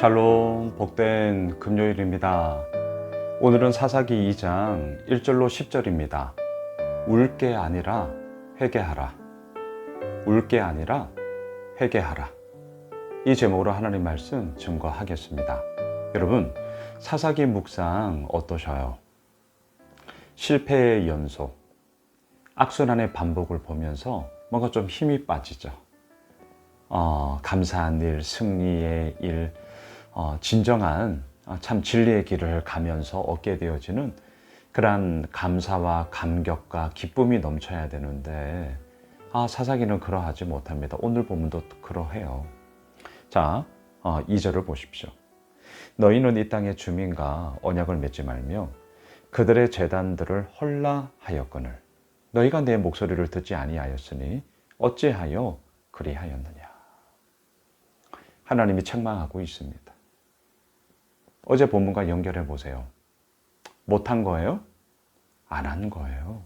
샬롬, 복된 금요일입니다. 오늘은 사사기 2장 1절로 10절입니다. 울 게 아니라 회개하라. 울 게 아니라 회개하라. 이 제목으로 하나님 말씀 증거하겠습니다. 여러분, 사사기 묵상 어떠셔요? 실패의 연속, 악순환의 반복을 보면서 뭔가 좀 힘이 빠지죠. 감사한 일, 승리의 일, 진정한 참 진리의 길을 가면서 얻게 되어지는 그러한 감사와 감격과 기쁨이 넘쳐야 되는데 사사기는 그러하지 못합니다. 오늘 본문도 그러해요. 자, 2절을 보십시오. 너희는 이 땅의 주민과 언약을 맺지 말며 그들의 제단들을 헐라하였거늘 너희가 내 목소리를 듣지 아니하였으니 어찌하여 그리하였느냐. 하나님이 책망하고 있습니다. 어제 본문과 연결해 보세요. 못한 거예요? 안 한 거예요.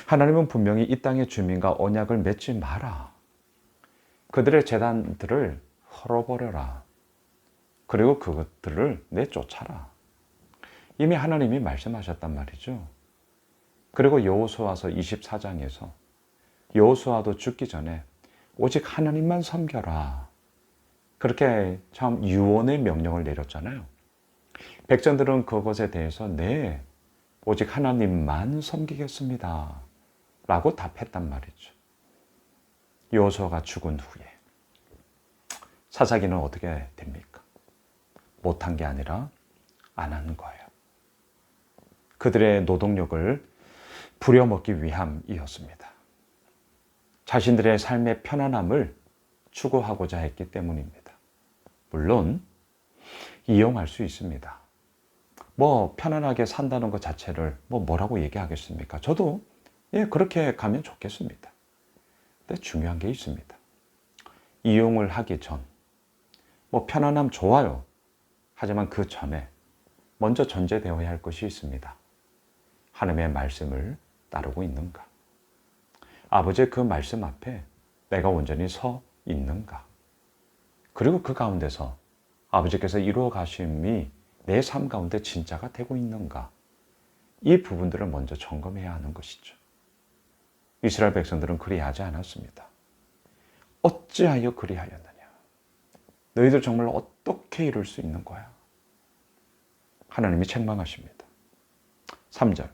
하나님은 분명히 이 땅의 주민과 언약을 맺지 마라. 그들의 제단들을 헐어버려라. 그리고 그것들을 내쫓아라. 이미 하나님이 말씀하셨단 말이죠. 그리고 여호수아서 24장에서 여호수아도 죽기 전에 오직 하나님만 섬겨라. 그렇게 참 유언의 명령을 내렸잖아요. 백성들은 그것에 대해서 네, 오직 하나님만 섬기겠습니다. 라고 답했단 말이죠. 여호수아가 죽은 후에 사사기는 어떻게 됩니까? 못한 게 아니라 안 한 거예요. 그들의 노동력을 부려먹기 위함이었습니다. 자신들의 삶의 편안함을 추구하고자 했기 때문입니다. 물론 이용할 수 있습니다. 편안하게 산다는 것 자체를 뭐라고 얘기하겠습니까? 저도 그렇게 가면 좋겠습니다. 근데 중요한 게 있습니다. 이용을 하기 전 편안함 좋아요. 하지만 그 전에 먼저 전제되어야 할 것이 있습니다. 하나님의 말씀을 따르고 있는가? 아버지의 그 말씀 앞에 내가 온전히 서 있는가? 그리고 그 가운데서 아버지께서 이루어 가심이 내 삶 가운데 진짜가 되고 있는가? 이 부분들을 먼저 점검해야 하는 것이죠. 이스라엘 백성들은 그리하지 않았습니다. 어찌하여 그리하였느냐? 너희들 정말 어떻게 이룰 수 있는 거야? 하나님이 책망하십니다. 3절.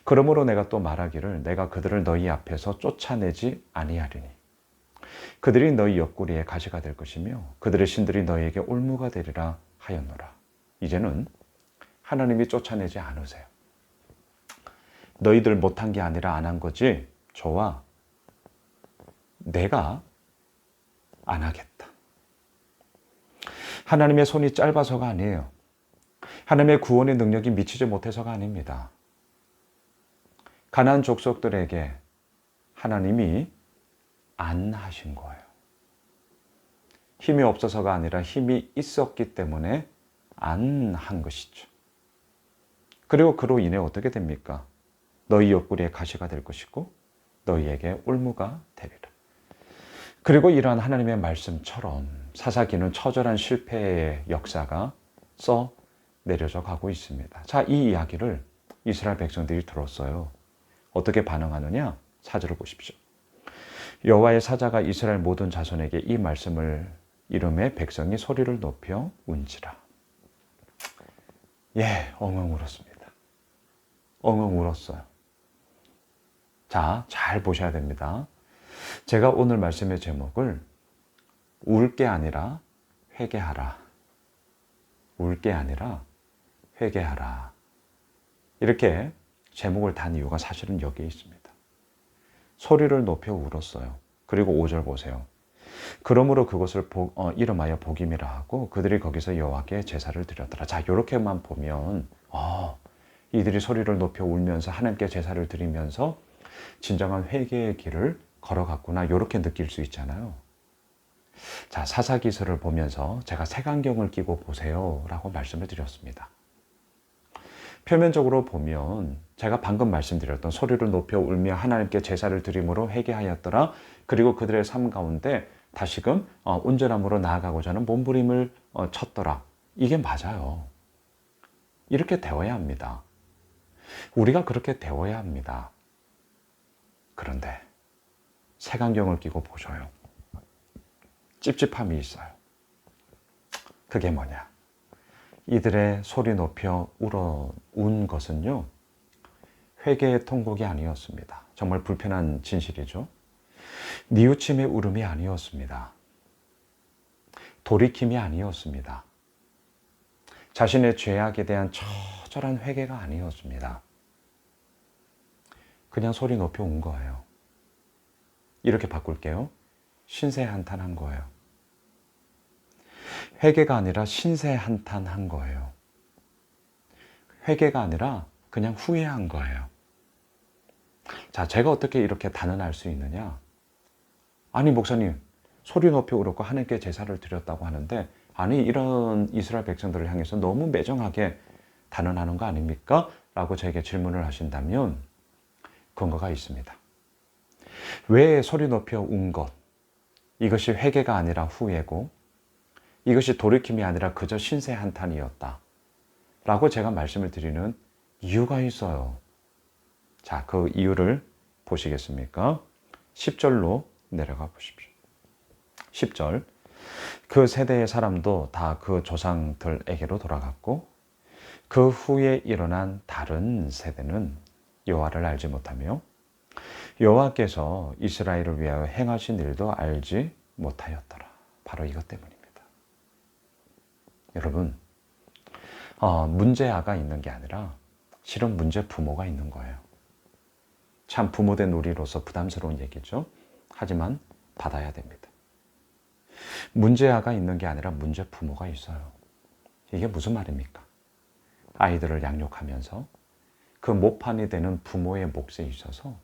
그러므로 내가 또 말하기를 내가 그들을 너희 앞에서 쫓아내지 아니하리니 그들이 너희 옆구리에 가시가 될 것이며 그들의 신들이 너희에게 올무가 되리라 하였노라. 이제는 하나님이 쫓아내지 않으세요. 너희들 못한 게 아니라 안 한 거지. 좋아. 내가 안 하겠다. 하나님의 손이 짧아서가 아니에요. 하나님의 구원의 능력이 미치지 못해서가 아닙니다. 가나안 족속들에게 하나님이 안 하신 거예요. 힘이 없어서가 아니라 힘이 있었기 때문에 안 한 것이죠. 그리고 그로 인해 어떻게 됩니까? 너희 옆구리에 가시가 될 것이고 너희에게 올무가 되리라. 그리고 이러한 하나님의 말씀처럼 사사기는 처절한 실패의 역사가 써 내려져 가고 있습니다. 자, 이 이야기를 이스라엘 백성들이 들었어요. 어떻게 반응하느냐? 4절을 보십시오. 여호와의 사자가 이스라엘 모든 자손에게 이 말씀을 이름에 백성이 소리를 높여 운지라. 엉엉 울었습니다. 엉엉 울었어요. 자, 잘 보셔야 됩니다. 제가 오늘 말씀의 제목을 울 게 아니라 회개하라. 울 게 아니라 회개하라. 이렇게 제목을 단 이유가 사실은 여기에 있습니다. 소리를 높여 울었어요. 그리고 5절 보세요. 그러므로 그것을 이름하여 복임이라 하고 그들이 거기서 여호와께 제사를 드렸더라. 자, 이렇게만 보면 이들이 소리를 높여 울면서 하나님께 제사를 드리면서 진정한 회개의 길을 걸어갔구나. 이렇게 느낄 수 있잖아요. 자, 사사기서를 보면서 제가 색안경을 끼고 보세요 라고 말씀을 드렸습니다. 표면적으로 보면 제가 방금 말씀드렸던 소리를 높여 울며 하나님께 제사를 드림으로 회개하였더라. 그리고 그들의 삶 가운데 다시금 온전함으로 나아가고자 하는 몸부림을 쳤더라. 이게 맞아요. 이렇게 되어야 합니다. 우리가 그렇게 되어야 합니다. 그런데 색안경을 끼고 보셔요. 찝찝함이 있어요. 그게 뭐냐? 이들의 소리 높여 운 것은요, 회개의 통곡이 아니었습니다. 정말 불편한 진실이죠. 뉘우침의 울음이 아니었습니다. 돌이킴이 아니었습니다. 자신의 죄악에 대한 처절한 회개가 아니었습니다. 그냥 소리 높여 운 거예요. 이렇게 바꿀게요. 신세 한탄한 거예요. 회개가 아니라 신세 한탄한 거예요. 회개가 아니라 그냥 후회한 거예요. 자, 제가 어떻게 이렇게 단언할 수 있느냐? 아니, 목사님, 소리 높여 울었고 하나님께 제사를 드렸다고 하는데, 아니, 이런 이스라엘 백성들을 향해서 너무 매정하게 단언하는 거 아닙니까? 라고 저에게 질문을 하신다면 근거가 있습니다. 왜 소리 높여 운 것? 이것이 회개가 아니라 후회고, 이것이 돌이킴이 아니라 그저 신세 한탄이었다 라고 제가 말씀을 드리는 이유가 있어요. 자, 그 이유를 보시겠습니까? 10절로 내려가 보십시오. 10절. 그 세대의 사람도 다 그 조상들에게로 돌아갔고, 그 후에 일어난 다른 세대는 여호와를 알지 못하며 여호와께서 이스라엘을 위하여 행하신 일도 알지 못하였더라. 바로 이것 때문입니다. 여러분, 문제아가 있는 게 아니라 실은 문제 부모가 있는 거예요. 참 부모된 우리로서 부담스러운 얘기죠. 하지만 받아야 됩니다. 문제아가 있는 게 아니라 문제 부모가 있어요. 이게 무슨 말입니까? 아이들을 양육하면서 그 모판이 되는 부모의 몫에 있어서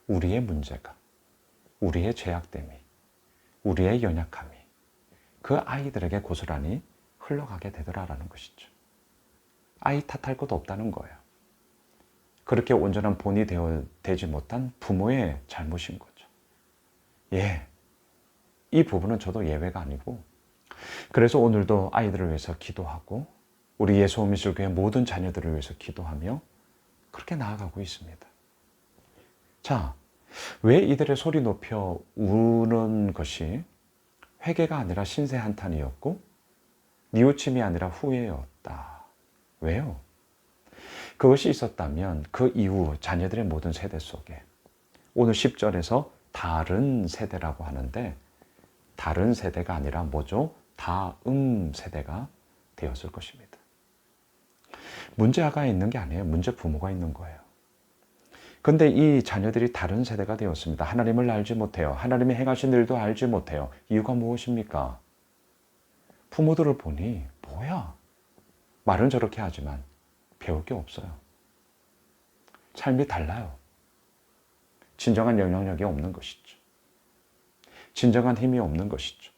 우리의 문제가, 우리의 죄악됨이, 우리의 연약함이 그 아이들에게 고스란히 흘러가게 되더라라는 것이죠. 아이 탓할 것도 없다는 거예요. 그렇게 온전한 본이 되지 못한 부모의 잘못인 거죠. 예, 이 부분은 저도 예외가 아니고, 그래서 오늘도 아이들을 위해서 기도하고 우리 예수미술교회 모든 자녀들을 위해서 기도하며 그렇게 나아가고 있습니다. 자, 왜 이들의 소리 높여 우는 것이 회개가 아니라 신세 한탄이었고 뉘우침이 아니라 후회였다. 왜요? 그것이 있었다면 그 이후 자녀들의 모든 세대 속에 오늘 10절에서 다른 세대라고 하는데, 다른 세대가 아니라 뭐죠? 다음 세대가 되었을 것입니다. 문제아가 있는 게 아니에요. 문제 부모가 있는 거예요. 근데 이 자녀들이 다른 세대가 되었습니다. 하나님을 알지 못해요. 하나님이 행하신 일도 알지 못해요. 이유가 무엇입니까? 부모들을 보니 뭐야? 말은 저렇게 하지만 배울 게 없어요. 삶이 달라요. 진정한 영향력이 없는 것이죠. 진정한 힘이 없는 것이죠.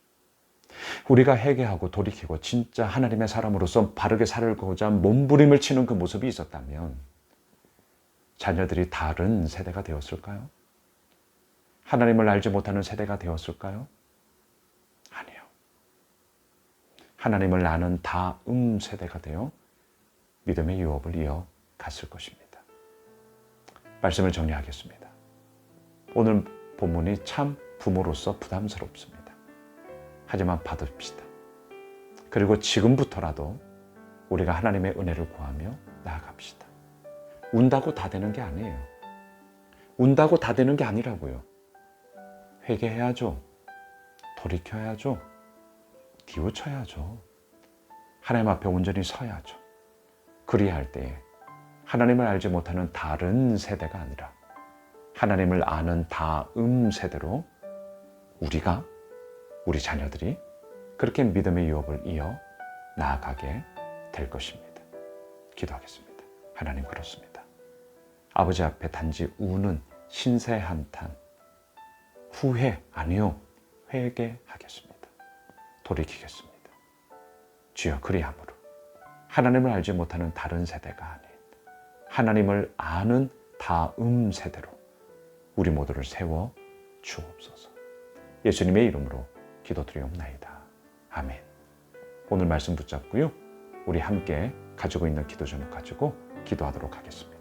우리가 회개하고 돌이키고 진짜 하나님의 사람으로서 바르게 살고자 몸부림을 치는 그 모습이 있었다면 자녀들이 다른 세대가 되었을까요? 하나님을 알지 못하는 세대가 되었을까요? 아니요. 하나님을 아는 다음 세대가 되어 믿음의 유업을 이어갔을 것입니다. 말씀을 정리하겠습니다. 오늘 본문이 참 부모로서 부담스럽습니다. 하지만 받읍시다. 그리고 지금부터라도 우리가 하나님의 은혜를 구하며 나아갑시다. 운다고 다 되는 게 아니에요. 운다고 다 되는 게 아니라고요. 회개해야죠. 돌이켜야죠. 뉘우쳐야죠. 하나님 앞에 온전히 서야죠. 그리할 때에 하나님을 알지 못하는 다른 세대가 아니라 하나님을 아는 다음 세대로 우리 자녀들이 그렇게 믿음의 유업을 이어 나아가게 될 것입니다. 기도하겠습니다. 하나님, 그렇습니다. 아버지 앞에 단지 우는 신세 한탄, 후회 아니요, 회개하겠습니다. 돌이키겠습니다. 주여, 그리함으로 하나님을 알지 못하는 다른 세대가 아닌 하나님을 아는 다음 세대로 우리 모두를 세워 주옵소서. 예수님의 이름으로 기도드리옵나이다. 아멘. 오늘 말씀 붙잡고요. 우리 함께 가지고 있는 기도 제목 가지고 기도하도록 하겠습니다.